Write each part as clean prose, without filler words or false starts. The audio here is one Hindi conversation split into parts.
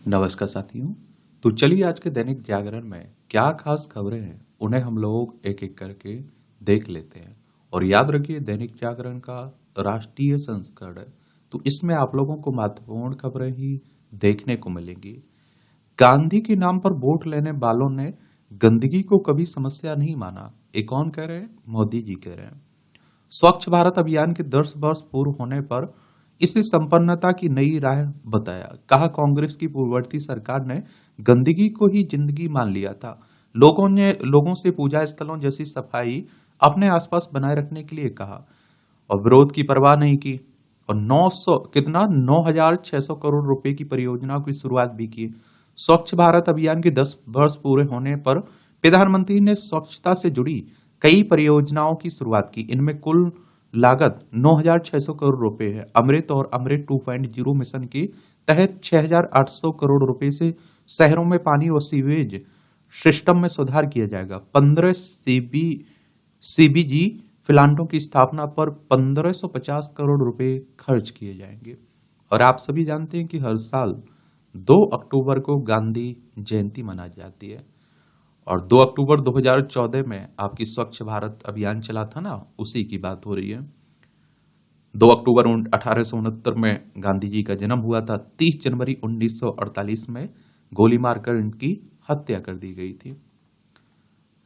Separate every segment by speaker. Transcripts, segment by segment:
Speaker 1: नमस्कार साथियों। तो चलिए आज के दैनिक जागरण में क्या खास खबरें हैं उन्हें हम लोग एक एक करके देख लेते हैं। और याद रखिए दैनिक जागरण का राष्ट्रीय संस्करण है, तो इसमें आप लोगों को महत्वपूर्ण खबरें ही देखने को मिलेंगी। गांधी के नाम पर वोट लेने वालों ने गंदगी को कभी समस्या नहीं माना, ये कौन कह रहे हैं? मोदी जी कह रहे हैं। स्वच्छ भारत अभियान के 10 वर्ष पूर्ण होने पर इसे संपन्नता की नई राह बताया। कहा कांग्रेस की पूर्ववर्ती सरकार ने गंदगी को ही जिंदगी मान लिया था। लोगों से पूजा स्थलों जैसी सफाई अपने आसपास बनाए रखने के लिए कहा और विरोध की परवाह नहीं की। और 9,600 करोड़ रुपए की परियोजनाओं की शुरुआत भी की। स्वच्छ भारत अभियान के 10 वर्ष पूरे होने पर प्रधानमंत्री ने स्वच्छता से जुड़ी कई परियोजनाओं की शुरुआत की। इनमें कुल लागत 9,600 करोड़ रुपए है। अमृत और अमृत 2.0 मिशन के तहत 6,800 करोड़ रुपए से शहरों में पानी और सीवेज सिस्टम में सुधार किया जाएगा। 15 सीबीजी प्लांटों की स्थापना पर 1,550 करोड़ रुपए खर्च किए जाएंगे। और आप सभी जानते हैं कि हर साल 2 अक्टूबर को गांधी जयंती मनाई जाती है। और 2 अक्टूबर 2014 में आपकी स्वच्छ भारत अभियान चला था ना, उसी की बात हो रही है। 2 अक्टूबर 1869 में गांधी जी का जन्म हुआ था। 30 जनवरी 1948 में गोली मारकर इनकी हत्या कर दी गई थी।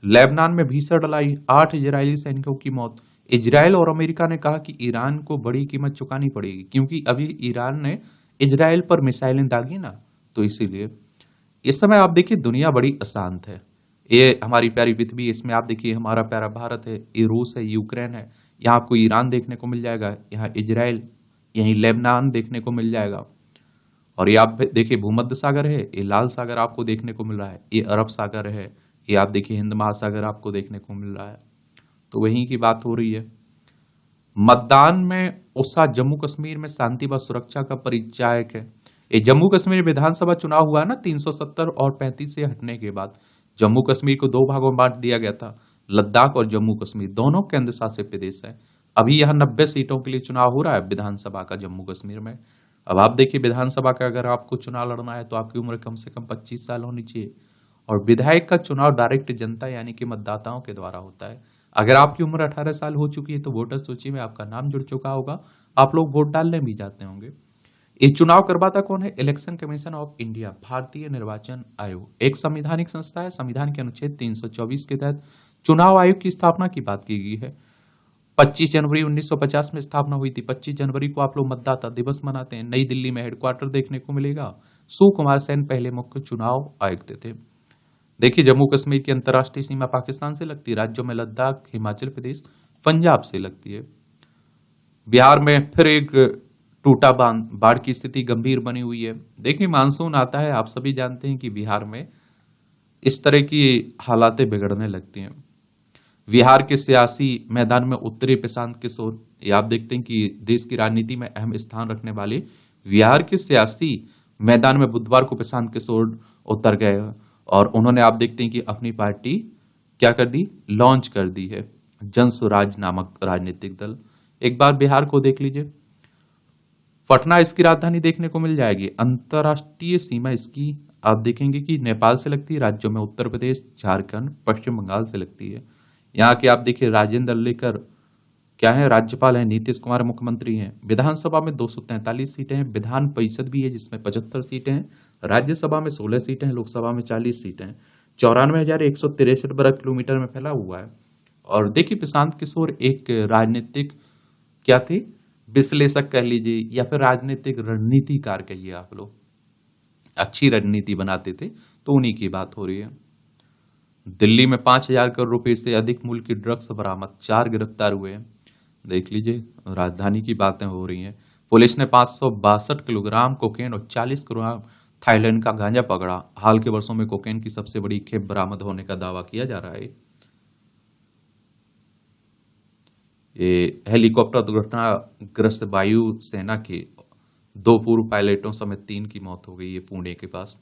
Speaker 1: लेबनान में भीषण लड़ाई, 8 इजरायली सैनिकों की मौत। इजरायल और अमेरिका ने कहा कि ईरान को बड़ी कीमत चुकानी पड़ेगी, क्योंकि अभी ईरान ने इजरायल पर मिसाइलें दागी ना, तो इसीलिए इस समय आप देखिए दुनिया बड़ी अशांत है। ये हमारी प्यारी पृथ्वी, इसमें आप देखिए हमारा प्यारा भारत है, ये रूस है, यूक्रेन है, यहाँ आपको ईरान देखने को मिल जाएगा, यहाँ इजराइल, यहीं लेबनान देखने को मिल जाएगा। और ये आप देखिए भूमध्य सागर है, ये लाल सागर आपको देखने को मिल रहा है, ये अरब सागर है, ये आप देखिए हिंद महासागर आपको देखने को मिल रहा है। तो वहीं की बात हो रही है। मतदान में उत्साह, जम्मू कश्मीर में शांति व सुरक्षा का परिचायक है। ये जम्मू कश्मीर विधानसभा चुनाव हुआ ना 370 और 35 से हटने के बाद जम्मू कश्मीर को 2 भागों में बांट दिया गया था। लद्दाख और जम्मू कश्मीर दोनों केंद्र शासित प्रदेश है। अभी यहाँ 90 सीटों के लिए चुनाव हो रहा है विधानसभा का जम्मू कश्मीर में। अब आप देखिए विधानसभा का अगर आपको चुनाव लड़ना है तो आपकी उम्र कम से कम 25 साल होनी चाहिए। और विधायक का चुनाव डायरेक्ट जनता यानी कि मतदाताओं के द्वारा होता है। अगर आपकी उम्र 18 साल हो चुकी है तो वोटर सूची में आपका नाम जुड़ चुका होगा, आप लोग वोट डालने भी जाते होंगे। ये चुनाव करवाता कौन है? इलेक्शन कमीशन ऑफ इंडिया, भारतीय निर्वाचन आयोग, एक संवैधानिक संस्था है। संविधान के अनुच्छेद 324 के तहत चुनाव आयोग की स्थापना की बात की गई है। 25 जनवरी 1950 में स्थापना हुई थी। 25 जनवरी को आप लोग मतदाता दिवस मनाते हैं। नई दिल्ली में हेडक्वार्टर देखने को मिलेगा। सुकुमार सेन पहले मुख्य चुनाव आयुक्त थे। देखिए जम्मू कश्मीर की अंतर्राष्ट्रीय सीमा पाकिस्तान से लगती है। राज्यों में लद्दाख, हिमाचल प्रदेश, पंजाब से लगती है। बिहार में फिर एक टूटा बांध, बाढ़ की स्थिति गंभीर बनी हुई है। देखिए मानसून आता है, आप सभी जानते हैं कि बिहार में इस तरह की हालातें बिगड़ने लगती हैं। बिहार के सियासी मैदान में उत्तरी प्रशांत किशोर, ये आप देखते हैं कि देश की राजनीति में अहम स्थान रखने वाले बिहार के सियासी मैदान में बुधवार को प्रशांत किशोर उतर गए और उन्होंने आप देखते हैं कि अपनी पार्टी क्या कर दी, लॉन्च कर दी है, जन स्वराज नामक राजनीतिक दल। एक बार बिहार को देख लीजिए। पटना इसकी राजधानी देखने को मिल जाएगी। अंतर्राष्ट्रीय सीमा इसकी आप देखेंगे कि नेपाल से लगती है। राज्यों में उत्तर प्रदेश, झारखंड, पश्चिम बंगाल से लगती है। यहाँ के आप देखिए राजेंद्र लेकर क्या है, राज्यपाल है। नीतीश कुमार मुख्यमंत्री हैं। विधानसभा में 243 सीटें हैं। विधान परिषद भी है जिसमें 75 सीटें हैं। राज्यसभा में 16 सीटें हैं। लोकसभा में 40 सीटें हैं। 94,163 वर्ग किलोमीटर में फैला हुआ है। और देखिए प्रशांत किशोर एक राजनीतिक क्या थे, विश्लेषक कह लीजिए या फिर राजनीतिक रणनीतिकार कहिए आप लोग, अच्छी रणनीति बनाते थे, तो उन्हीं की बात हो रही है। दिल्ली में 5,000 करोड़ रुपए से अधिक मूल्य की ड्रग्स बरामद, 4 गिरफ्तार हुए हैं। देख लीजिए राजधानी की बातें हो रही हैं। पुलिस ने 562 किलोग्राम कोकेन और 40 किलोग्राम थाईलैंड का गांजा पकड़ा। हाल के वर्षों में कोकेन की सबसे बड़ी खेप बरामद होने का दावा किया जा रहा है। ये हेलीकॉप्टर दुर्घटनाग्रस्त वायु सेना के 2 पूर्व पायलटों समेत 3 की मौत हो गई है पुणे के पास।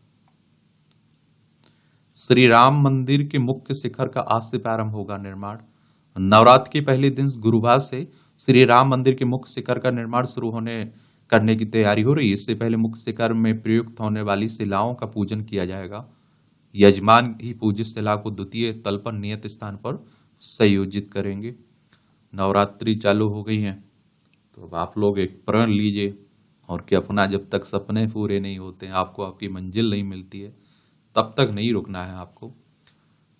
Speaker 1: श्री राम मंदिर के मुख्य शिखर का आज से प्रारंभ होगा निर्माण। नवरात्र के पहले दिन गुरुवार से श्री राम मंदिर के मुख्य शिखर का निर्माण शुरू होने करने की तैयारी हो रही है। इससे पहले मुख्य कर्म में प्रयुक्त होने वाली शिलाओं का पूजन किया जाएगा। यजमान ही पूजित शिला को द्वितीय तल पर नियत स्थान पर संयोजित करेंगे। नवरात्रि चालू हो गई है, तो अब आप लोग एक प्रण लीजिए और कि अपना जब तक सपने पूरे नहीं होते, आपको आपकी मंजिल नहीं मिलती है, तब तक नहीं रुकना है आपको।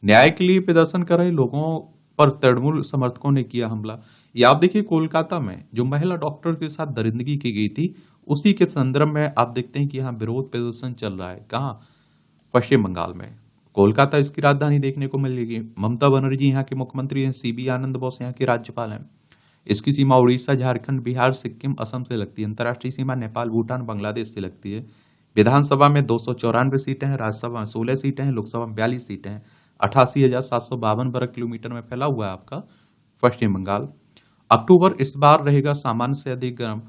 Speaker 1: न्याय के लिए प्रदर्शन कर रहे लोगों पर तृणमूल समर्थकों ने किया हमला। ये आप देखिए कोलकाता में जो महिला डॉक्टर के साथ दरिंदगी की गई थी, उसी के संदर्भ में आप देखते हैं कि यहाँ विरोध प्रदर्शन चल रहा है। कहाँ? पश्चिम बंगाल में। कोलकाता इसकी राजधानी देखने को मिलेगी। ममता बनर्जी यहाँ के मुख्यमंत्री हैं, सीबी आनंद बोस यहाँ के राज्यपाल हैं। इसकी सीमा उड़ीसा, झारखंड, बिहार, सिक्किम, असम से लगती है। अंतर्राष्ट्रीय सीमा नेपाल, भूटान, बांग्लादेश से लगती है। विधानसभा में 294 सीटें हैं, राज्यसभा में 16 सीटें हैं, लोकसभा में 42 सीटें हैं। 88,752 वर्ग किलोमीटर में फैला हुआ है आपका पश्चिम बंगाल। अक्टूबर इस बार रहेगा सामान्य से अधिक गर्म।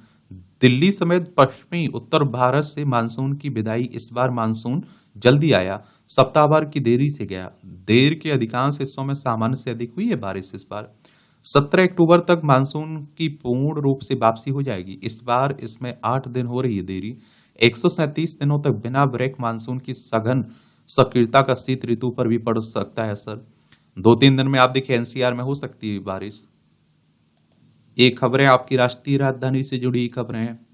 Speaker 1: दिल्ली समेत पश्चिमी उत्तर भारत से मानसून की विदाई। इस बार मानसून जल्दी आया, सप्ताह भर की देरी से गया। देर के अधिकांश हिस्सों में सामान्य से अधिक हुई है बारिश इस बार। 17 अक्टूबर तक मानसून की पूर्ण रूप से वापसी हो जाएगी। इस बार इसमें 8 दिन हो रही है देरी। 137 दिनों तक बिना ब्रेक मानसून की सघन सक्रियता का शीत ऋतु पर भी पड़ सकता है असर। 2-3 दिन में आप देखिए एनसीआर में हो सकती है बारिश। ये खबरें आपकी राष्ट्रीय राजधानी से जुड़ी खबरें हैं।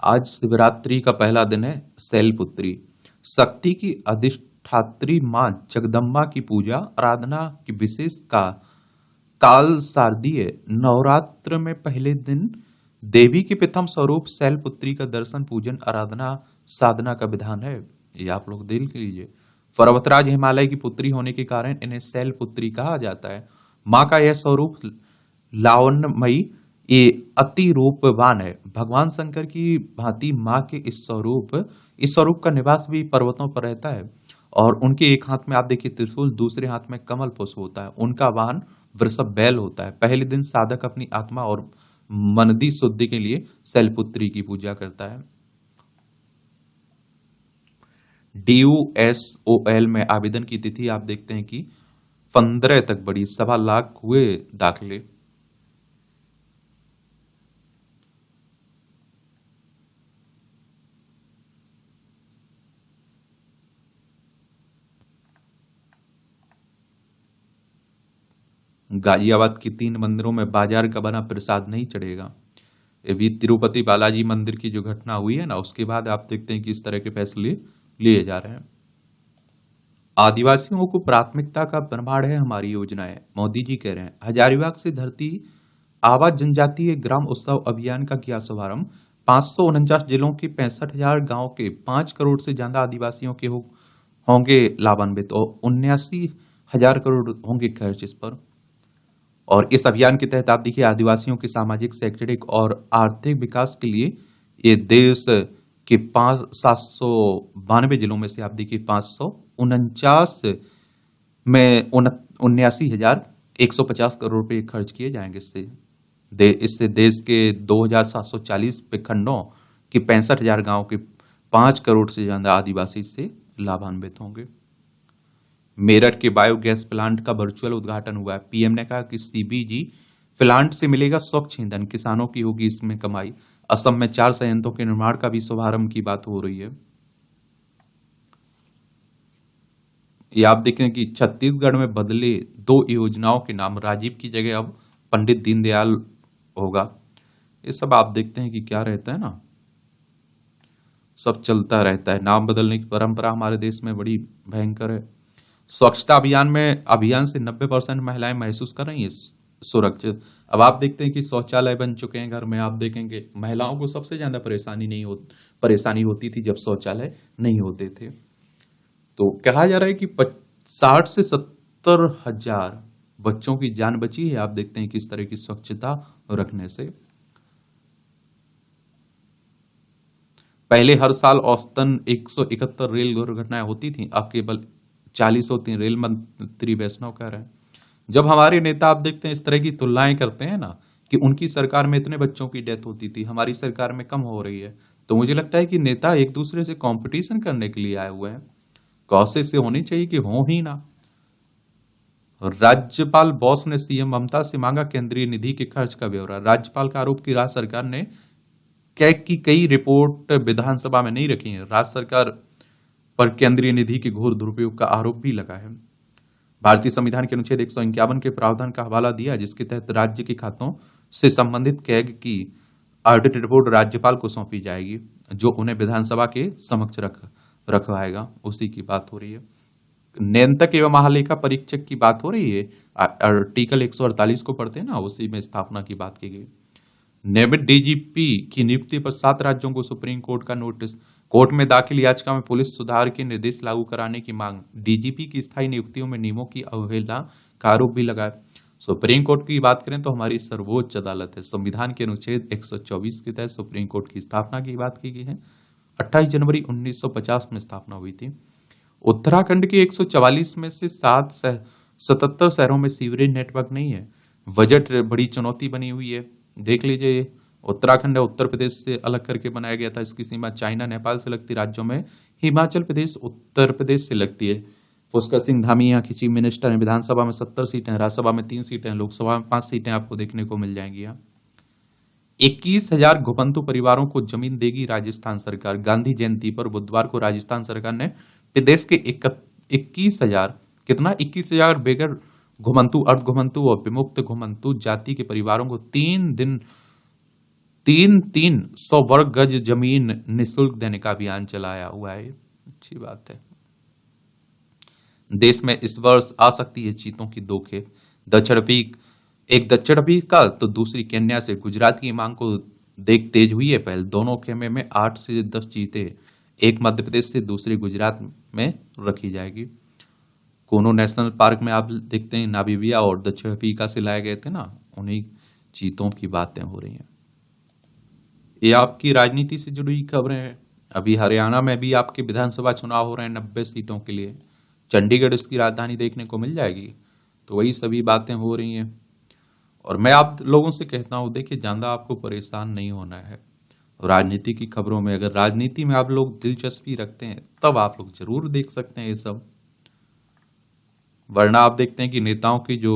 Speaker 1: आज शिवरात्रि का पहला दिन है। शैलपुत्री शक्ति की अधिष्ठात्री मां जगदम्बा की पूजा आराधना की विशेष का काल शारदीय नवरात्र में पहले दिन देवी के प्रथम स्वरूप शैलपुत्री का दर्शन, पूजन, आराधना, साधना का विधान है। ये आप लोग देख लीजिए। पर्वतराज हिमालय की पुत्री होने के कारण इन्हें शैलपुत्री कहा जाता है। माँ का यह स्वरूप लावण्यमयी, ये अति रूपवान है। भगवान शंकर की भांति माँ के इस स्वरूप का निवास भी पर्वतों पर रहता है। और उनके एक हाथ में आप देखिए त्रिशूल, दूसरे हाथ में कमल पुष्प होता है। उनका वाहन वृषभ बैल होता है। पहले दिन साधक अपनी आत्मा और मनदी शुद्धि के लिए शैलपुत्री की पूजा करता है। DUSOL में आवेदन की तिथि आप देखते हैं कि 15 तक बढ़ी। 1.25 लाख हुए दाखिले। गाजियाबाद की 3 मंदिरों में बाजार का बना प्रसाद नहीं चढ़ेगा। ये भी तिरुपति बालाजी मंदिर की जो घटना हुई है ना, उसके बाद आप देखते हैं कि इस तरह के फैसले लिए जा रहे हैं। आदिवासियों को प्राथमिकता का प्रमाण है हमारी योजनाएं, मोदी जी कह रहे हैं। हजारीबाग से धरती आबा जनजातीय ग्राम उत्सव अभियान का किया शुभारंभ। 549 जिलों के 65,000 गांव के 5 करोड़ से ज्यादा आदिवासियों के होंगे लाभान्वित और 79,000 करोड़ होंगे खर्च इस पर। और इस अभियान के तहत आप देखिए आदिवासियों के सामाजिक, शैक्षणिक और आर्थिक विकास के लिए ये देश के 792 जिलों में से आप देखिए 549 में 79,150 करोड़ रुपए खर्च किए जाएंगे। इससे देश के 2,740 प्रखंडों के 65,000 गांव के 5 करोड़ से ज्यादा आदिवासी से लाभान्वित होंगे। मेरठ के बायोगैस प्लांट का वर्चुअल उद्घाटन हुआ है। पीएम ने कहा कि CBG प्लांट से मिलेगा स्वच्छ ईंधन, किसानों की होगी इसमें कमाई। असम में 4 संयंत्रों के निर्माण का भी शुभारंभ की बात हो रही है। ये आप देखें कि छत्तीसगढ़ में बदले 2 योजनाओं के नाम, राजीव की जगह अब पंडित दीनदयाल होगा। ये सब आप देखते हैं कि क्या रहता है ना, सब चलता रहता है। नाम बदलने की परंपरा हमारे देश में बड़ी भयंकर है। स्वच्छता अभियान से 90% महिलाएं महसूस कर रही हैं सुरक्षित। अब आप देखते हैं कि शौचालय बन चुके हैं घर में। आप देखेंगे महिलाओं को सबसे ज्यादा परेशानी होती थी जब शौचालय नहीं होते थे। तो कहा जा रहा है कि 60 से 70 हजार बच्चों की जान बची है। आप देखते हैं किस तरह की स्वच्छता रखने से। पहले हर साल औसतन 171 रेल दुर्घटनाएं होती थी, अब केवल 40 होती हैं। रेल मंत्री वैष्णव कह रहे हैं। जब हमारे नेता आप देखते हैं इस तरह की तुलनाएं करते हैं ना कि उनकी सरकार में इतने बच्चों की डेथ होती थी, हमारी सरकार में कम हो रही है, तो मुझे लगता है कि नेता एक दूसरे से कंपटीशन करने के लिए आए हुए हैं। कौशे से होनी चाहिए कि हो ही ना। राज्यपाल बोस ने सीएम ममता से मांगा केंद्रीय निधि के खर्च का ब्यौरा। राज्यपाल का आरोप कि राज्य सरकार ने कैग की कई रिपोर्ट विधानसभा में नहीं रखी है। राज्य सरकार पर केंद्रीय निधि के घोर दुरुपयोग का आरोप भी लगा है। भारतीय संविधान के अनुच्छेद 151 के प्रावधान का हवाला दिया, जिसके तहत राज्य के खातों से संबंधित कैग की ऑडिट रिपोर्ट राज्यपाल को सौंपी जाएगी, जो उन्हें विधानसभा के समक्ष रखवाएगा। उसी की बात हो रही है। नियंत्रक एवं महालेखा परीक्षक की बात हो रही है। आर्टिकल 148 को पढ़ते हैं ना, उसी में स्थापना की बात की गई। नियमित डीजीपी की नियुक्ति पर 7 राज्यों को सुप्रीम कोर्ट का नोटिस। कोर्ट में दाखिल याचिका में पुलिस सुधार के निर्देश लागू कराने की मांग। डीजीपी की स्थायी नियुक्तियों में नियमों की अवहेलना का आरोप भी लगा। सुप्रीम कोर्ट की बात करें तो हमारी सर्वोच्च अदालत है। संविधान के अनुच्छेद 124 के तहत सुप्रीम कोर्ट की स्थापना की बात की गई है। 28 जनवरी 1950 में स्थापना हुई थी। उत्तराखंड के 144 में से 77 शहरों में सीवरेज नेटवर्क नहीं है। बजट बड़ी चुनौती बनी हुई है। देख लीजिए, उत्तराखंड उत्तर प्रदेश से अलग करके बनाया गया था। इसकी सीमा चाइना नेपाल से लगती राज्यों में हिमाचल प्रदेश उत्तर प्रदेश से लगती है। पुष्कर सिंह धामी यहाँ की चीफ मिनिस्टर है। विधानसभा में 70 सीटें, राज्यसभा में 3 सीटें, लोकसभा में 5 सीटें आपको देखने को मिल जाएंगी। यहाँ 21,000 घुमंतु परिवारों को जमीन देगी राजस्थान सरकार। गांधी जयंती पर बुधवार को राजस्थान सरकार ने प्रदेश के 21,000 कितना 21,000 बेघर घुमंतु, अर्ध घुमंतु और विमुक्त घुमंतु जाति के परिवारों को 300 वर्ग गज जमीन निःशुल्क देने का अभियान चलाया हुआ है। अच्छी बात है। देश में इस वर्ष आ सकती है चीतों की 2 खेप। एक दक्षिण अफ्रीका तो दूसरी केन्या से। गुजरात की मांग को देख तेज हुई है पहल। दोनों खेमे में 8 से 10 चीते, एक मध्य प्रदेश से दूसरी गुजरात में रखी जाएगी। कोनो नेशनल पार्क में आप देखते हैं नामीबिया और दक्षिण अफ्रीका से लाए गए थे ना, उन्हीं चीतों की बातें हो रही हैं। ये आपकी राजनीति से जुड़ी खबरें हैं। अभी हरियाणा में भी आपके विधानसभा चुनाव हो रहे हैं 90 सीटों के लिए। चंडीगढ़ इसकी राजधानी देखने को मिल जाएगी। तो वही सभी बातें हो रही हैं। और मैं आप लोगों से कहता हूं, देखिए ज्यादा आपको परेशान नहीं होना है राजनीति की खबरों में। अगर राजनीति में आप लोग दिलचस्पी रखते हैं तब आप लोग जरूर देख सकते हैं ये सब, वरना आप देखते हैं कि नेताओं की जो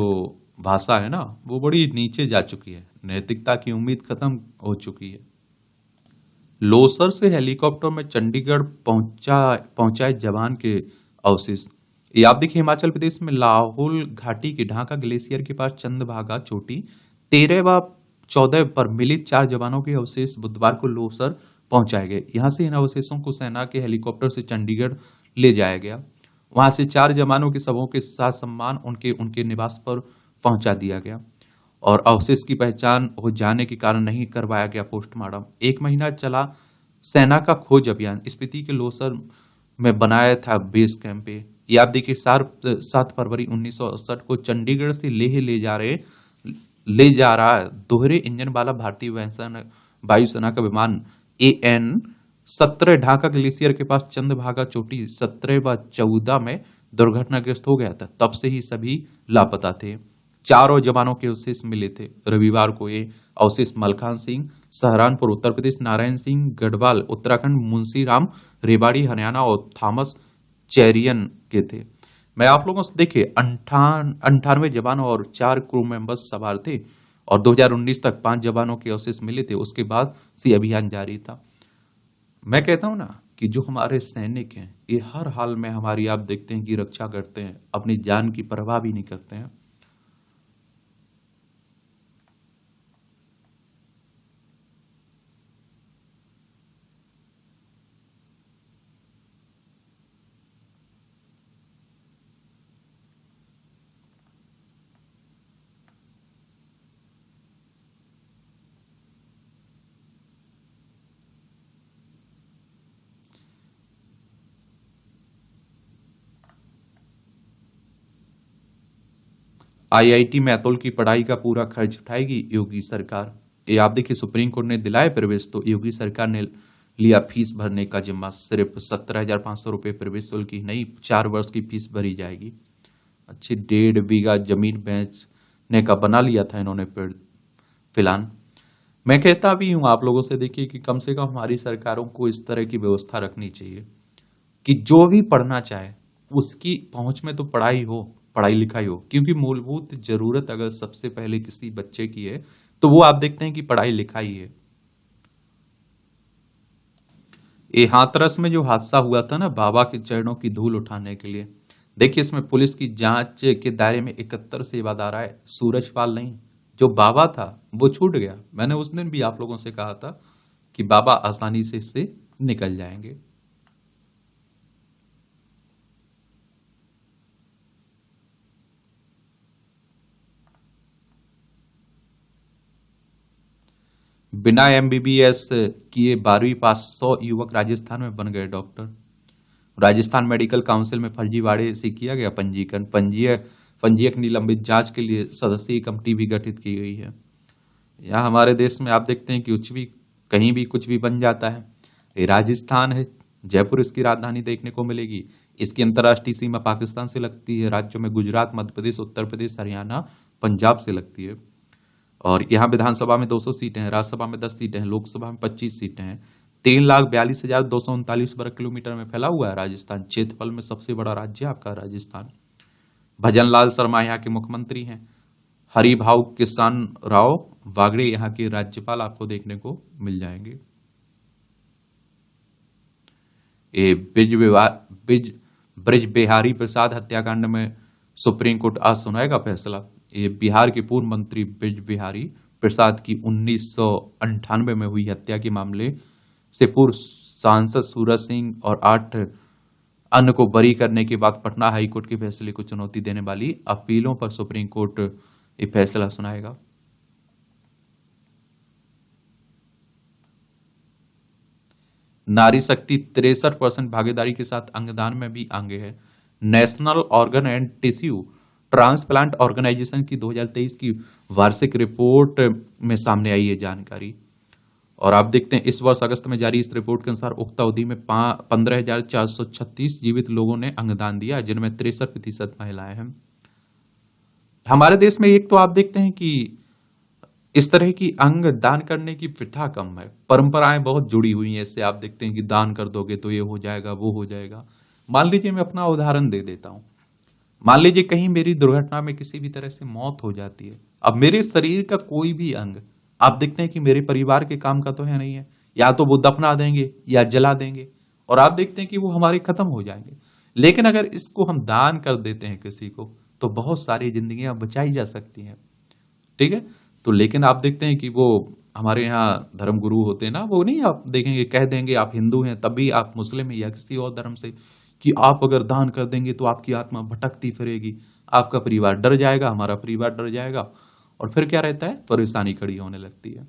Speaker 1: भाषा है ना, वो बड़ी नीचे जा चुकी है। नैतिकता की उम्मीद खत्म हो चुकी है। लोसर से हेलीकॉप्टर में चंडीगढ़ पहुंचाए जवान के अवशेष। ये आप देखिए, हिमाचल प्रदेश में लाहौल घाटी के ढाका ग्लेशियर के पास चंद्रभागा चोटी 13 व 14 पर मिले 4 जवानों के अवशेष बुधवार को लोसर पहुंचाए गए। यहां से इन अवशेषों को सेना के हेलीकॉप्टर से चंडीगढ़ ले जाया गया। वहां से 4 जवानों के शवों के साथ सम्मान उनके निवास पर पहुंचा दिया गया और अवशेष की पहचान हो जाने के कारण नहीं करवाया गया पोस्टमार्टम। 1 महीना चला सेना का खोज अभियान। स्पीति के लोसर में बनाया था बेस कैंप पे। ये आप देखिए, 7 फरवरी 1968 को चंडीगढ़ से लेह ले जा रहा दोहरे इंजन वाला भारतीय वायुसेना का विमान AN-17 ढाका ग्लेशियर के पास चंद्रभागा चोटी 17 व 14 में दुर्घटनाग्रस्त हो गया था। तब से ही सभी लापता थे। 4 और जवानों के अवशेष मिले थे। रविवार को ये अवशेष मलखान सिंह सहारनपुर उत्तर प्रदेश, नारायण सिंह गढ़वाल उत्तराखंड, मुंशी राम रेवाड़ी हरियाणा और थॉमस चेरियन के थे। मैं आप लोगों से देखिए 98 जवान और 4 क्रू मेंबर्स सवार थे और 2019 तक 5 जवानों के अवशेष मिले थे। उसके बाद से अभियान जारी था। मैं कहता हूं ना कि जो हमारे सैनिक हैं ये हर हाल में हमारी आप देखते हैं कि रक्षा करते हैं, अपनी जान की परवाह भी नहीं करते हैं। IIT में अतुल की पढ़ाई का पूरा खर्च उठाएगी योगी सरकार। ये आप देखिए, सुप्रीम कोर्ट ने दिलाए प्रवेश तो योगी सरकार ने लिया फीस भरने का जिम्मा। सिर्फ 17,500 रुपये प्रवेश शुल्क की नहीं, 4 वर्ष की फीस भरी जाएगी। अच्छी 1.5 बीघा जमीन बेचने का बना लिया था इन्होंने फिलहाल। मैं कहता भी हूं आप लोगों से, देखिए कि कम से कम हमारी सरकारों को इस तरह की व्यवस्था रखनी चाहिए कि जो भी पढ़ना चाहे उसकी पहुंच में तो पढ़ाई हो। पढ़ाई लिखाई हो, क्योंकि मूलभूत जरूरत अगर सबसे पहले किसी बच्चे की है तो वो आप देखते हैं कि पढ़ाई लिखाई है। ये हाथरस में जो हादसा हुआ था ना बाबा के चरणों की धूल उठाने के लिए, देखिए इसमें पुलिस की जांच के दायरे में 71 सेवादार आए, सूरजपाल नहीं। जो बाबा था वो छूट गया। मैंने उस दिन भी आप लोगों से कहा था कि बाबा आसानी से इससे निकल जाएंगे। बिना एमबीबीएस किए 12वीं पास 100 युवक राजस्थान में बन गए डॉक्टर। राजस्थान मेडिकल काउंसिल में फर्जीवाड़े से किया गया पंजीकरण। पंजीयक निलंबित जांच के लिए सदस्यीय कमेटी भी गठित की गई है। यहाँ हमारे देश में आप देखते हैं कि कुछ भी कहीं भी कुछ भी बन जाता है। ये राजस्थान है, जयपुर इसकी राजधानी देखने को मिलेगी। इसकी अंतर्राष्ट्रीय सीमा पाकिस्तान से लगती है। राज्यों में गुजरात, मध्य प्रदेश, उत्तर प्रदेश, हरियाणा, पंजाब से लगती है। और यहाँ विधानसभा में 200 सीटें हैं, राज्यसभा में 10 सीटें हैं, लोकसभा में 25 सीटें हैं। 3,42,239 वर्ग किलोमीटर में फैला हुआ है राजस्थान। क्षेत्रफल में सबसे बड़ा राज्य आपका राजस्थान। भजन लाल शर्मा यहाँ के मुख्यमंत्री हैं। हरिभाऊ किसान राव वागड़े यहाँ के राज्यपाल आपको देखने को मिल जाएंगे। ये ब्रिज बिहारी प्रसाद हत्याकांड में सुप्रीम कोर्ट आज सुनाएगा फैसला। ये बिहार के पूर्व मंत्री ब्रिज बिहारी प्रसाद की 1998 में हुई हत्या के मामले से पूर्व सांसद सूरज सिंह और 8 अन्य को बरी करने के बाद पटना हाईकोर्ट के फैसले को चुनौती देने वाली अपीलों पर सुप्रीम कोर्ट ये फैसला सुनाएगा। नारी शक्ति 63% भागीदारी के साथ अंगदान में भी आगे है। National Organ and Tissue Transplant Organisation की 2023 की वार्षिक रिपोर्ट में सामने आई है जानकारी। और आप देखते हैं इस वर्ष अगस्त में जारी इस रिपोर्ट के अनुसार उक्त अवधि में 15,436 जीवित लोगों ने अंगदान दिया, जिनमें 63% महिलाएं हैं। हमारे देश में एक तो आप देखते हैं कि इस तरह की अंग दान करने की प्रथा कम है, परंपराएं बहुत जुड़ी हुई हैं इससे। आप देखते हैं कि दान कर दोगे तो ये हो जाएगा, वो हो जाएगा। मान लीजिए मैं अपना उदाहरण दे देता हूं। मान लीजिए कहीं मेरी दुर्घटना में किसी भी तरह से मौत हो जाती है। अब मेरे शरीर का कोई भी अंग आप देखते हैं कि मेरे परिवार के काम का तो है नहीं है, या तो वो दफना देंगे या जला देंगे, और आप देखते हैं कि वो हमारे खत्म हो जाएंगे। लेकिन अगर इसको हम दान कर देते हैं किसी को तो बहुत सारी जिंदगियां बचाई जा सकती हैं। ठीक है, तो लेकिन आप देखते हैं कि वो हमारे यहाँ धर्म गुरु होते हैं ना, वो नहीं आप देखेंगे कह देंगे आप हिंदू हैं तभी आप मुस्लिम हैं या किसी और धर्म से, कि आप अगर दान कर देंगे तो आपकी आत्मा भटकती फिरेगी, आपका परिवार डर जाएगा, हमारा परिवार डर जाएगा, और फिर क्या रहता है, परेशानी खड़ी होने लगती है।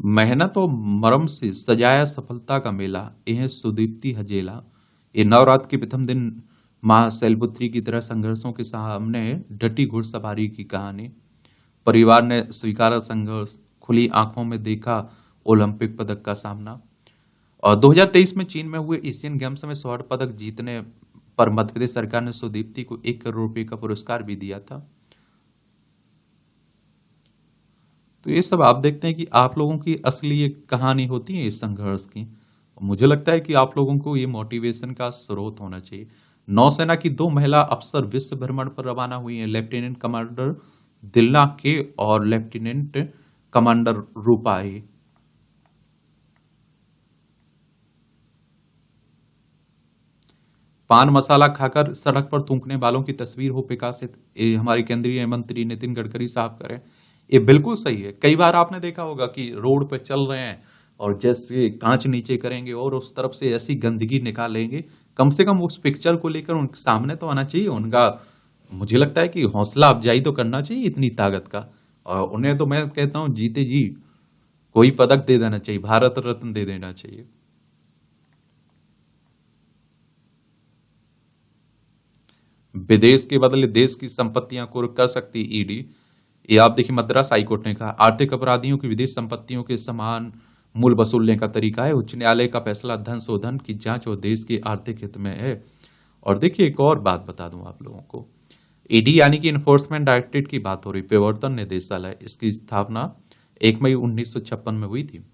Speaker 1: मेहनत और मरम से सजाया सफलता का मेला, यह सुदीप्ति हजेला। ये नवरात्र के प्रथम दिन मां शैलपुत्री की तरह संघर्षों के सामने डटी घुड़सवारी की कहानी। परिवार ने स्वीकारा संघर्ष, खुली आंखों में देखा ओलंपिक पदक का सामना। और 2023 में चीन में हुए एशियन गेम्स में स्वर्ण पदक जीतने पर मध्य प्रदेश सरकार ने सुदीप्ति को 1 करोड़ रुपए का पुरस्कार भी दिया था। तो ये सब आप देखते हैं कि आप लोगों की असली ये कहानी होती है इस संघर्ष की। मुझे लगता है कि आप लोगों को ये मोटिवेशन का स्रोत होना चाहिए। नौसेना की 2 महिला अफसर विश्व भ्रमण पर रवाना हुई हैं, लेफ्टिनेंट कमांडर दिलना के और लेफ्टिनेंट कमांडर रूपाई। पान मसाला खाकर सड़क पर थूकने वालों की तस्वीर हो प्रकाशित, ये हमारे केंद्रीय मंत्री नितिन गडकरी साहब करें। ये बिल्कुल सही है। कई बार आपने देखा होगा कि रोड पे चल रहे हैं और जैसे कांच नीचे करेंगे और उस तरफ से ऐसी गंदगी निकालेंगे, कम से कम उस पिक्चर को लेकर उनके सामने तो आना चाहिए। उनका मुझे लगता है कि हौसला अफजाई तो करना चाहिए इतनी ताकत का। और उन्हें तो मैं कहता हूं जीते जी कोई पदक दे देना चाहिए, भारत रत्न दे देना चाहिए। विदेश के बदले देश की संपत्तियां कुर्क कर सकती ईडी। ये आप देखिए मद्रास हाईकोर्ट ने कहा आर्थिक अपराधियों की विदेश संपत्तियों के समान मूल वसूलने का तरीका है। उच्च न्यायालय का फैसला धन शोधन की जांच और देश के आर्थिक हित में है। और देखिए एक और बात बता दूं आप लोगों को, ईडी यानी कि इन्फोर्समेंट डायरेक्टरेट की बात हो रही, प्रवर्तन निदेशालय, इसकी स्थापना 1 मई 1956 में हुई थी।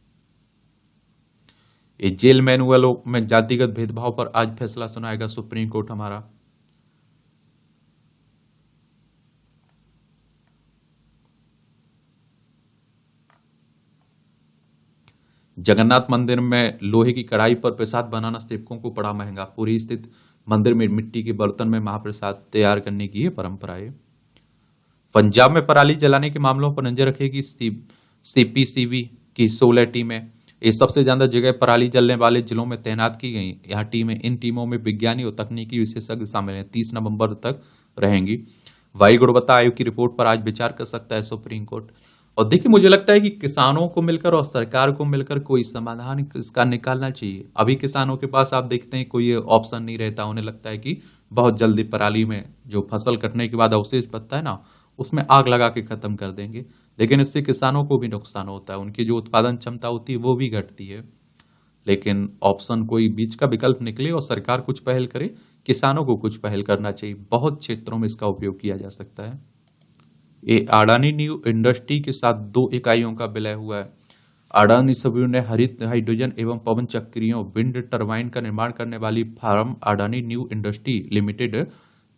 Speaker 1: ये जेल मैनुअलों में जातिगत भेदभाव पर आज फैसला सुनाएगा सुप्रीम कोर्ट हमारा। जगन्नाथ मंदिर में लोहे की कढ़ाई पर प्रसाद बनाना सेवकों को पड़ा महंगा। पुरी स्थित मंदिर में मिट्टी के बर्तन में महाप्रसाद तैयार करने की ये परंपरा है। पंजाब में पराली जलाने के मामलों पर नजर रखेगी सीपीसीबी की 16 टीमें। ये सबसे ज्यादा जगह पराली जलने वाले जिलों में तैनात की गई। यहाँ टीमें, इन टीमों में विज्ञानी और तकनीकी विशेषज्ञ शामिल हैं। 30 नवंबर तक रहेंगी। वायु गुणवत्ता आयोग की रिपोर्ट पर आज विचार कर सकता है सुप्रीम कोर्ट। और देखिए, मुझे लगता है कि किसानों को मिलकर और सरकार को मिलकर कोई समाधान इसका निकालना चाहिए। अभी किसानों के पास आप देखते हैं कोई ऑप्शन नहीं रहता। उन्हें लगता है कि बहुत जल्दी पराली में जो फसल कटने के बाद अवशेष बचता है ना, उसमें आग लगा के खत्म कर देंगे। लेकिन इससे किसानों को भी नुकसान होता है, उनकी जो उत्पादन क्षमता होती है वो भी घटती है। लेकिन ऑप्शन कोई बीच का विकल्प निकले और सरकार कुछ पहल करे, किसानों को कुछ पहल करना चाहिए। बहुत क्षेत्रों में इसका उपयोग किया जा सकता है। ये अडानी न्यू इंडस्ट्री के साथ 2 इकाइयों का विलय हुआ है। अडानी समूह ने हरित हाइड्रोजन एवं पवन चक्रियों विंड टरबाइन का निर्माण करने वाली firm Adani New Industry Limited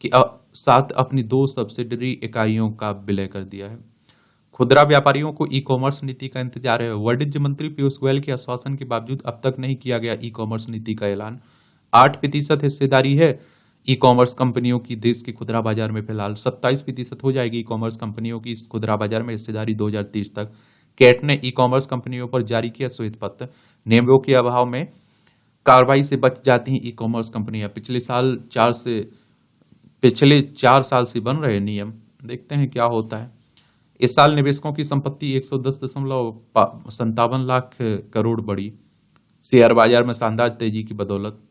Speaker 1: के साथ अपनी 2 सब्सिडरी इकाइयों का विलय कर दिया है। खुदरा व्यापारियों को ई कॉमर्स नीति का इंतजार है। वाणिज्य मंत्री पीयूष गोयल के आश्वासन के बावजूद अब तक नहीं किया गया ई कॉमर्स नीति का ऐलान। 8% हिस्सेदारी है ई कॉमर्स कंपनियों की देश के खुदरा बाजार में। फिलहाल 27% हो जाएगी ई कॉमर्स कंपनियों की खुदरा बाजार में हिस्सेदारी 2030 तक। कैट ने ई कॉमर्स कंपनियों पर जारी किया श्वेत पत्र। नियमों के अभाव में कार्रवाई से बच जाती हैं ई कॉमर्स कंपनियां। पिछले 4 साल से बन रहे नियम, देखते हैं क्या होता है। इस साल निवेशकों की संपत्ति 110.57 लाख करोड़ बढ़ी। शेयर बाजार में शानदार तेजी की बदौलत।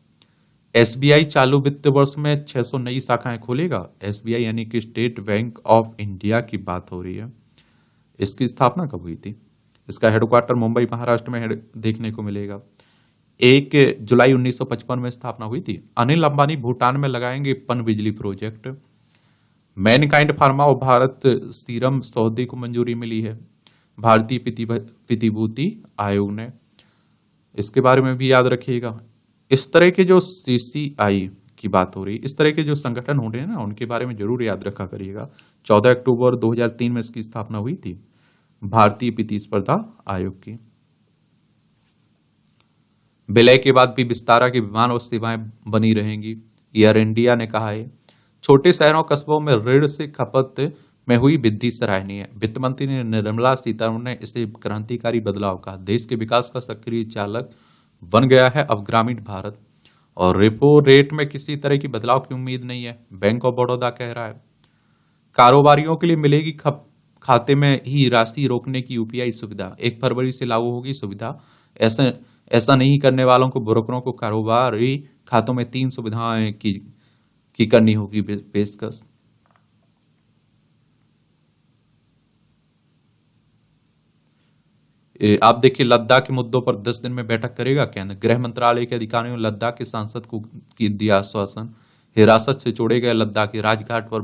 Speaker 1: एसबीआई चालू वित्त वर्ष में 600 नई शाखाएं खोलेगा। एसबीआई यानी कि स्टेट बैंक ऑफ इंडिया की बात हो रही है। इसकी स्थापना कब हुई थी? इसका हेडक्वार्टर मुंबई महाराष्ट्र में देखने को मिलेगा। 1 जुलाई 1955 में स्थापना हुई थी। अनिल अंबानी भूटान में लगाएंगे पनबिजली प्रोजेक्ट। मैनकाइंड फार्मा और भारत सीरम सौदे को मंजूरी मिली है भारतीय प्रतिभूति आयोग ने। इसके बारे में भी याद रखिएगा। इस तरह के जो सीसीआई की बात हो रही है, इस तरह के जो संगठन हो रहे हैं ना, उनके बारे में जरूर याद रखा करिएगा। 14 अक्टूबर 2003 में इसकी स्थापना हुई थी भारतीय प्रतिस्पर्धा आयोग की। विलय के बाद भी विस्तारा के विमान और सेवाएं बनी रहेंगी, एयर इंडिया ने कहा है। छोटे शहरों कस्बों में ऋण से खपत में हुई वृद्धि सराहनीय है। वित्त मंत्री निर्मला सीतारमण ने इसे क्रांतिकारी बदलाव कहा। देश के विकास का सक्रिय चालक बन गया है अब ग्रामीण भारत। और रेपो रेट में किसी तरह की बदलाव की उम्मीद नहीं है, बैंक ऑफ बड़ौदा कह रहा है। कारोबारियों के लिए मिलेगी खाते में ही राशि रोकने की यूपीआई सुविधा। 1 फरवरी से लागू होगी सुविधा। ऐसा नहीं करने वालों को, ब्रोकरों को कारोबारी खातों में 3 सुविधाएं की करनी होगी पेशकश। आप देखिए, लद्दाख के मुद्दों पर 10 दिन में बैठक करेगा केंद्र। गृह मंत्रालय के अधिकारियों ने लद्दाख के सांसद को दिया आश्वासन। हिरासत से छोड़े गए लद्दाख के राजघाट पर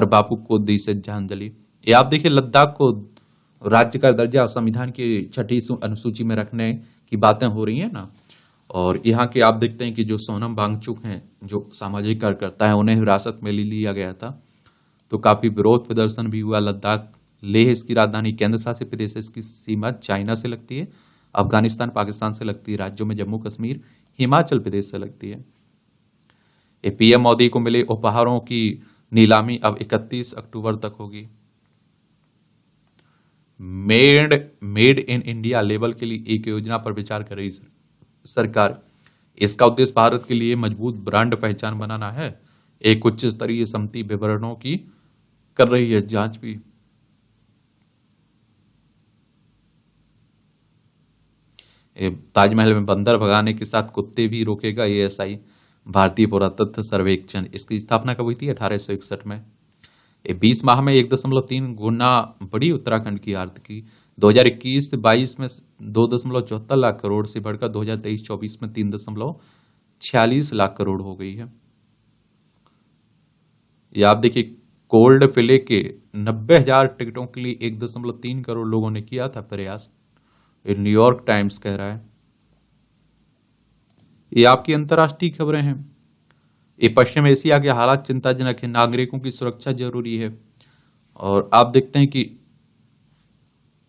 Speaker 1: बापू को दी श्रद्धांजलि। ये आप देखिए, लद्दाख को राज्य का दर्जा संविधान की 6ठी अनुसूची में रखने की बातें हो रही है ना। और यहाँ के आप देखते हैं कि जो सोनम वांगचुक हैं, जो सामाजिक कार्यकर्ता है, उन्हें हिरासत में ले लिया गया था। तो काफी विरोध प्रदर्शन भी हुआ। लद्दाख लेह इसकी राजधानी, केंद्र शासित प्रदेश। इसकी सीमा चाइना से लगती है, अफगानिस्तान, पाकिस्तान से लगती है। राज्यों में जम्मू कश्मीर, हिमाचल प्रदेश से लगती है। पीएम मोदी को मिले उपहारों की नीलामी अब 31 अक्टूबर तक होगी। मेड इन इंडिया लेबल के लिए एक योजना पर विचार कर रही सरकार। इसका उद्देश्य भारत के लिए मजबूत ब्रांड पहचान बनाना है। एक उच्च स्तरीय समिति विवरणों की कर रही है जांच भी। ताजमहल में बंदर भगाने के साथ कुत्ते भी रोकेगा एएसआई। भारतीय पुरातत्व सर्वेक्षण, इसकी स्थापना कब हुई थी? 1861 में। 20 माह में 1.3 गुना बढ़ी उत्तराखंड की आर्थिकी। 2021-22 में 2.74 लाख करोड़ से बढ़कर 2023-24 में 3.46 लाख करोड़ हो गई है। ये आप देखिए, कोल्ड फिले के 90,000 टिकटों के लिए 1.3 करोड़ लोगों ने किया था प्रयास। न्यूयॉर्क टाइम्स कह रहा है। ये आपकी अंतर्राष्ट्रीय खबरें हैं। ये पश्चिम एशिया के हालात चिंताजनक है, नागरिकों की सुरक्षा जरूरी है। और आप देखते हैं कि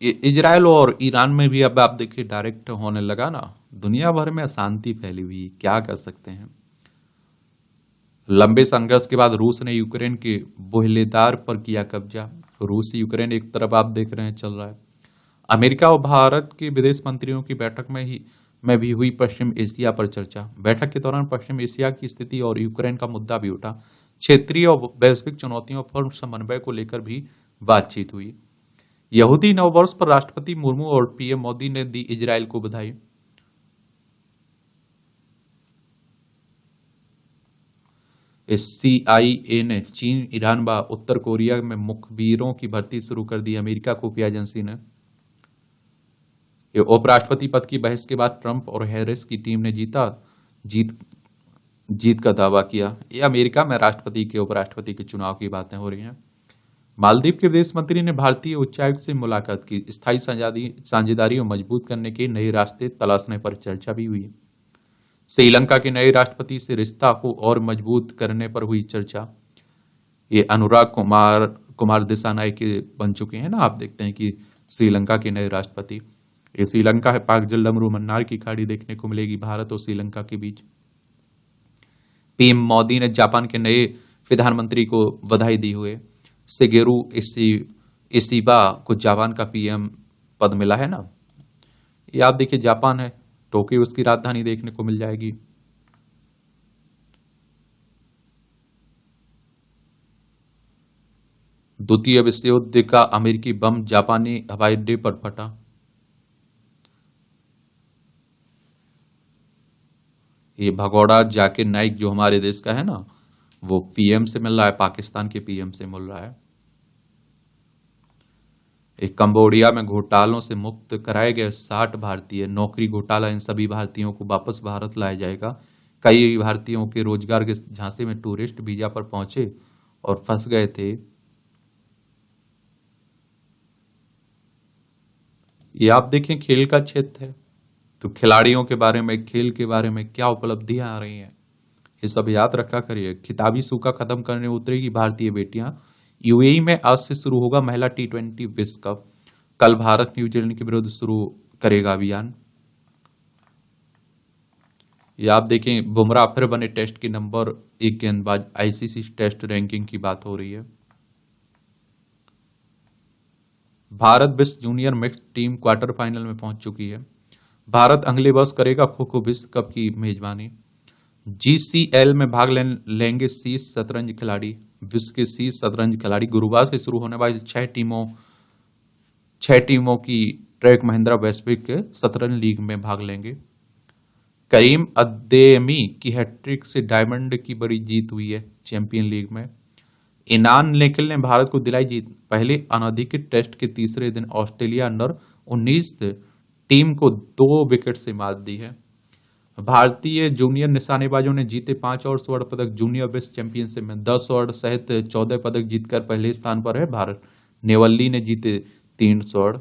Speaker 1: इजराइल और ईरान में भी अब आप देखिए डायरेक्ट होने लगा ना, दुनिया भर में अशांति फैली हुई, क्या कर सकते हैं। लंबे संघर्ष के बाद रूस ने यूक्रेन के बुहलेदार पर किया कब्जा। रूस यूक्रेन एक तरफ आप देख रहे हैं चल रहा है। अमेरिका और भारत के विदेश मंत्रियों की बैठक में भी हुई पश्चिम एशिया पर चर्चा। बैठक के दौरान पश्चिम एशिया की स्थिति और यूक्रेन का मुद्दा भी उठा। क्षेत्रीय और वैश्विक चुनौतियों पर समन्वय को लेकर भी बातचीत हुई। यहूदी नववर्ष पर राष्ट्रपति मुर्मू और पीएम मोदी ने दी इजराइल को बधाई। CIA ने चीन, ईरान व उत्तर कोरिया में मुखबिरों की भर्ती शुरू कर दी। अमेरिका खुफिया एजेंसी ने। उपराष्ट्रपति पद की बहस के बाद ट्रंप और हैरिस की टीम ने जीत जीत का दावा किया। ये अमेरिका में राष्ट्रपति के उपराष्ट्रपति के चुनाव की बातें हो रही हैं। मालदीव के विदेश मंत्री ने भारतीय उच्चायुक्त से मुलाकात की। स्थायी साझेदारी को मजबूत करने के नए रास्ते तलाशने पर चर्चा भी हुई। श्रीलंका के नए राष्ट्रपति से रिश्ता को और मजबूत करने पर हुई चर्चा। ये अनुराग कुमार दिसानायके बन चुके हैं ना, आप देखते हैं कि श्रीलंका के नए राष्ट्रपति। ये श्रीलंका है, पाक जलडमरू मन्नार की खाड़ी देखने को मिलेगी भारत और श्रीलंका के बीच। पीएम मोदी ने जापान के नए प्रधानमंत्री को बधाई दी हुए। शिगेरू इशिबा को जापान का पीएम पद मिला है ना। ये आप देखिए जापान है, टोक्यो उसकी राजधानी देखने को मिल जाएगी। द्वितीय विश्व युद्ध का अमेरिकी बम जापानी हवाई अड्डे पर फटा। ये भगोड़ा जाकिर नाइक जो हमारे देश का है ना, वो पीएम से मिल रहा है, पाकिस्तान के पीएम से मिल रहा है। एक कंबोडिया में घोटालों से मुक्त कराए गए 60 भारतीय। नौकरी घोटाला, इन सभी भारतीयों को वापस भारत लाया जाएगा। कई भारतीयों के रोजगार के झांसे में टूरिस्ट वीजा पर पहुंचे और फंस गए थे। ये आप देखें खेल का क्षेत्र है, तो खिलाड़ियों के बारे में, खेल के बारे में क्या उपलब्धियां आ रही हैं, ये सब याद रखा करिए। खिताबी सूखा खत्म करने उतरेगी भारतीय बेटियां। यूएई में आज से शुरू होगा महिला T20 विश्व कप। कल भारत न्यूजीलैंड के विरुद्ध शुरू करेगा अभियान। ये आप देखें बुमराह फिर बने टेस्ट के नंबर 1 गेंदबाज। आईसीसी टेस्ट रैंकिंग की बात हो रही है। भारत विश्व junior mix team quarter final में पहुंच चुकी है। भारत अगले वर्ष करेगा खो खो विश्व कप की मेजबानी। GCL में भाग लेंगे 30 शतरंज खिलाड़ी। विश्व के 30 शतरंज खिलाड़ी गुरुवार से शुरू होने वाली 6 टीमों की ट्रैक महिंद्रा वैश्विक शतरंज लीग में भाग लेंगे। करीम अद्देमी की हैट्रिक से डायमंड की बड़ी जीत हुई है चैंपियन लीग में। इनान निखिल ने भारत को दिलाई जीत। पहले अनधिकृत टेस्ट के तीसरे दिन ऑस्ट्रेलिया अंडर 19 टीम को 2 विकेट से मात दी है। भारतीय जूनियर निशानेबाजों ने जीते 5 और स्वर्ण पदक। जूनियर विश्व चैंपियनशिप में 10 स्वर्ण सहित 14 पदक जीतकर पहले स्थान पर है भारत। नेवल्ली ने जीते 3 स्वर्ण।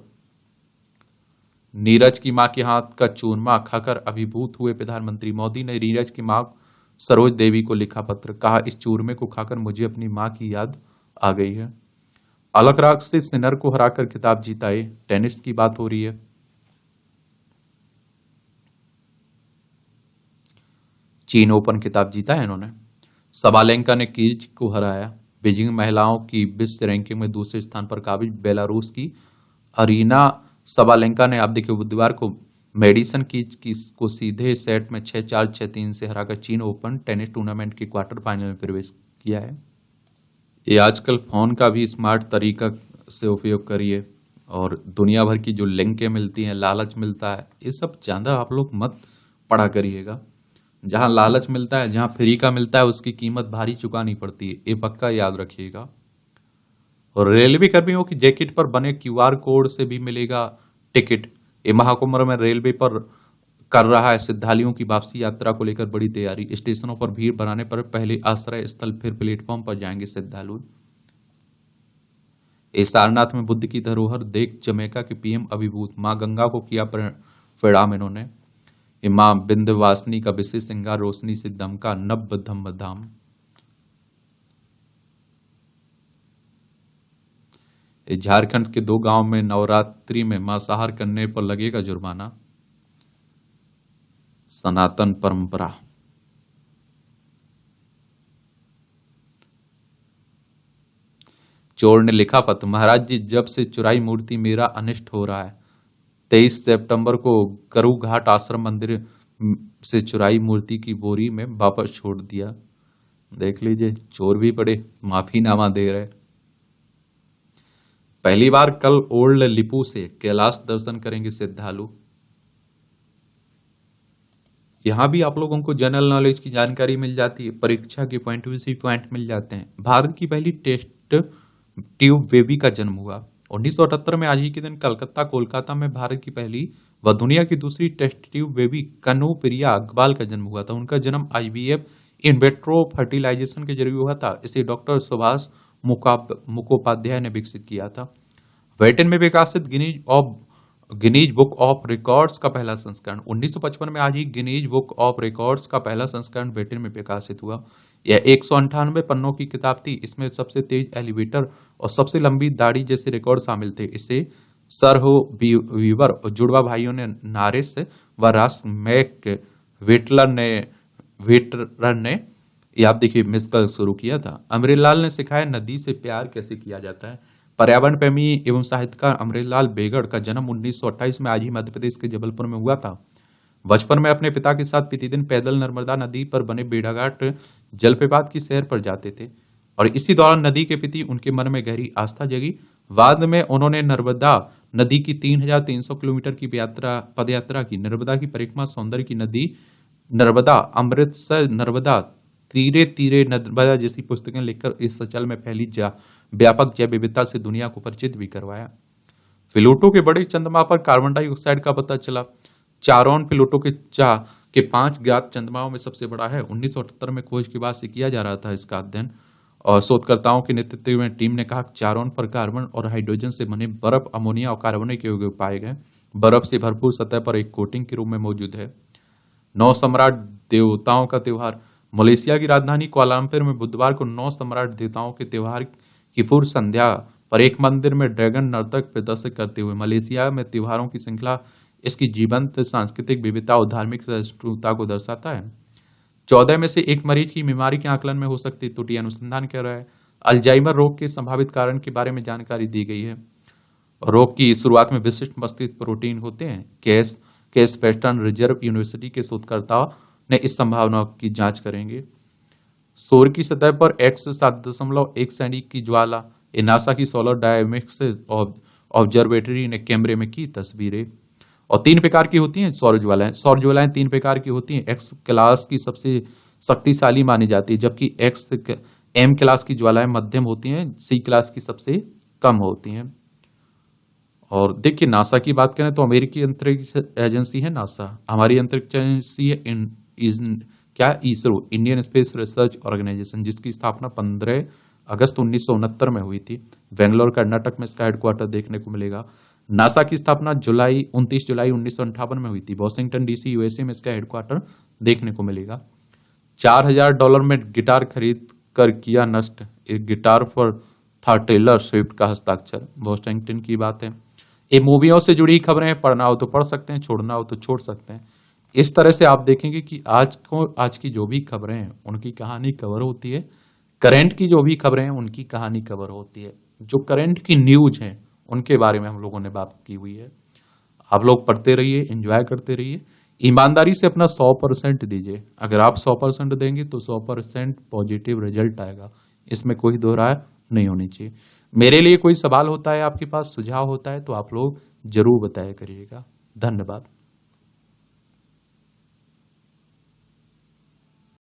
Speaker 1: नीरज की मां के हाथ का चूरमा खाकर अभिभूत हुए प्रधानमंत्री मोदी ने नीरज की मां सरोज देवी को लिखा पत्र। कहा, इस चूरमे को खाकर मुझे अपनी मां की याद आ गई है। अलकराग से सिनर को हराकर खिताब जीताए। टेनिस की बात हो रही है। चीन ओपन खिताब जीता है इन्होंने। सबालेंका ने कीज को हराया। बीजिंग महिलाओं की विश्व रैंकिंग में दूसरे स्थान पर काबिज। बेलारूस की अरीना सबालेंका ने आप देखिए बुधवार को मेडिसन कीज को सीधे सेट में 6-4, 6-3 से हराकर चीन ओपन टेनिस टूर्नामेंट के क्वार्टर फाइनल में प्रवेश किया है। ये आजकल फोन का भी स्मार्ट तरीका से उपयोग करिए और दुनिया भर की जो लिंकें मिलती हैं, लालच मिलता है, ये सब ज्यादा आप लोग मत पढ़ा करिएगा। जहां लालच मिलता है, जहां फ्री का मिलता है, उसकी कीमत भारी चुकानी पड़ती है, ये पक्का याद रखिएगा। और रेलवे कर्मियों की जैकेट पर बने QR कोड से भी मिलेगा टिकट। ये महाकुंभ में रेलवे पर कर रहा है श्रद्धालुओं की वापसी यात्रा को लेकर बड़ी तैयारी। स्टेशनों पर भीड़ बढ़ाने पर पहले आश्रय स्थल, फिर प्लेटफॉर्म पर जाएंगे श्रद्धालु। सारनाथ में बुद्ध की धरोहर देख जमैका के पीएम अभिभूत। मां गंगा को किया प्रणाम इन्होंने। मां विंध्यवासिनी का विशेष श्रृंगार रोशनी से दमका नभ धम्म धाम। झारखंड के 2 गांव में नवरात्रि में मांसाहार करने पर लगेगा जुर्माना। सनातन परंपरा। चोर ने लिखा पत्र, महाराज जी जब से चुराई मूर्ति मेरा अनिष्ट हो रहा है। 23 सितंबर को करू घाट आश्रम मंदिर से चुराई मूर्ति की बोरी में वापस छोड़ दिया। देख लीजिए, चोर भी बड़े माफीनामा दे रहे। पहली बार कल ओल्ड लिपू से कैलाश दर्शन करेंगे श्रद्धालु। यहां भी आप लोगों को जनरल नॉलेज की जानकारी मिल जाती है, परीक्षा के पॉइंट मिल जाते हैं। भारत की पहली टेस्ट ट्यूब बेबी का जन्म हुआ 1978 में। आज ही के दिन कोलकाता में भारत की पहली व दुनिया की दूसरी test tube baby Kanupriya Agarwal का जन्म हुआ था। उनका जन्म IVF इन विट्रो फर्टिलाइजेशन के जरिए हुआ था। इसे डॉक्टर सुभाष मुखोपाध्याय ने विकसित किया था। ब्रिटेन में विकसित गिनीज बुक ऑफ रिकॉर्ड्स का पहला संस्करण 1955 में। आज ही गिनीज बुक ऑफ रिकॉर्ड्स का पहला संस्करण ब्रिटेन में प्रकाशित हुआ। यह 198 पन्नों की किताब थी। इसमें सबसे तेज एलिवेटर और सबसे लंबी दाढ़ी जैसे रिकॉर्ड शामिल थे। इसे सर हो वीवर और जुड़वा भाइयों ने नारिस व रास मैक वेटरर ने आप देखिए मिसकर शुरू किया था। अमरेलाल ने सिखाया नदी से प्यार कैसे किया जाता है। पर्यावरण प्रेमी एवं साहित्यकार अमरेलाल बेगड़ का जन्म 1928 में आज ही मध्य प्रदेश के जबलपुर में हुआ था। बचपन में अपने पिता के साथ प्रतिदिन पैदल नर्मदा नदी पर बने बेड़ाघाट जलप्रपात की सैर पर जाते थे और इसी दौरान नदी के प्रति उनके मन में गहरी आस्था जगी। बाद में उन्होंने नर्मदा नदी की 3300 किलोमीटर की पदयात्रा की। नर्मदा की परिक्रमा सौंदर्य की नदी नर्मदा अमृतसर नर्मदा तीरे तीरे नर्मदा जैसी पुस्तकें लिखकर इस अंचल में फैली व्यापक जैव विविधता से दुनिया को परिचित भी करवाया। प्लूटो के बड़े चंद्रमा पर कार्बन डाइऑक्साइड का पता चला। चारोन प्लूटो के 5 ज्ञात चंद्रमाओं में सबसे बड़ा है। 1978 में खोज के बाद से किया जा रहा था इसका अध्ययन और शोधकर्ताओं के नेतृत्व में टीम ने कहा चारोन पर कार्बन और हाइड्रोजन से बने बर्फ, अमोनिया और कार्बनिक यौगिक पाए गए। बर्फ से भरपूर सतह पर एक कोटिंग के रूप में मौजूद है। 9 सम्राट देवताओं का त्योहार। मलेशिया की राजधानी कुआलालंपुर में बुधवार को 9 सम्राट देवताओं के त्योहार की पूर्व संध्या पर एक मंदिर में ड्रैगन नर्तक प्रदर्शित करते हुए मलेशिया में त्योहारों की श्रृंखला इसकी जीवंत सांस्कृतिक विविधता और धार्मिक सहिष्णुता को दर्शाता है। 14 में से एक मरीज की बीमारी के आकलन में हो सकती त्रुटि अनुसंधान कर रहा है। अल्जाइमर रोग के संभावित कारण के बारे में जानकारी दी गई है। रोग की शुरुआत में विशिष्ट मस्तिष्क प्रोटीन होते हैं। केस वेस्टर्न रिजर्व यूनिवर्सिटी के शोधकर्ताओं ने इस संभावना की जांच करेंगे। सूर्य की सतह पर x 7.1 सेंटी की ज्वाला। नासा की सोलर डायनेमिक्स ऑब्जर्वेटरी ने कैमरे में की तस्वीरें। और 3 प्रकार की होती हैं सौर ज्वालाएं। सौर ज्वालाएं 3 प्रकार की होती हैं। एक्स क्लास की सबसे शक्तिशाली मानी जाती है, जबकि एम क्लास की ज्वालाएं मध्यम होती हैं, सी क्लास की सबसे कम होती हैं। और देखिए नासा की बात करें तो अमेरिकी अंतरिक्ष एजेंसी है नासा। हमारी अंतरिक्ष एजेंसी है ISRO, Indian Space Research Organisation, जिसकी स्थापना 15 अगस्त 1969 में हुई थी। बेंगलोर कर्नाटक में इसका हेडक्वार्टर देखने को मिलेगा। नासा की स्थापना 29 जुलाई 1958 में हुई थी। वॉशिंगटन DC USA में इसका हेडक्वार्टर देखने को मिलेगा। $4000 में गिटार खरीद कर किया नष्ट। एक गिटार पर था टेलर स्विफ्ट का हस्ताक्षर। वॉशिंगटन की बात है। ये मूवियों से जुड़ी खबरें पढ़ना हो तो पढ़ सकते हैं, छोड़ना हो तो छोड़ सकते हैं। इस तरह से आप देखेंगे कि आज की जो भी खबरें हैं उनकी कहानी कवर होती है। करंट की जो भी खबरें हैं उनकी कहानी कवर होती है। जो करंट की न्यूज हैं उनके बारे में हम लोगों ने बात की हुई है। आप लोग पढ़ते रहिए, एंजॉय करते रहिए, ईमानदारी से अपना 100% दीजिए। अगर आप 100% देंगे तो 100% पॉजिटिव रिजल्ट आएगा, इसमें कोई दो राय नहीं होनी चाहिए। मेरे लिए कोई सवाल होता है, आपके पास सुझाव होता है तो आप लोग जरूर बताया करिएगा। धन्यवाद।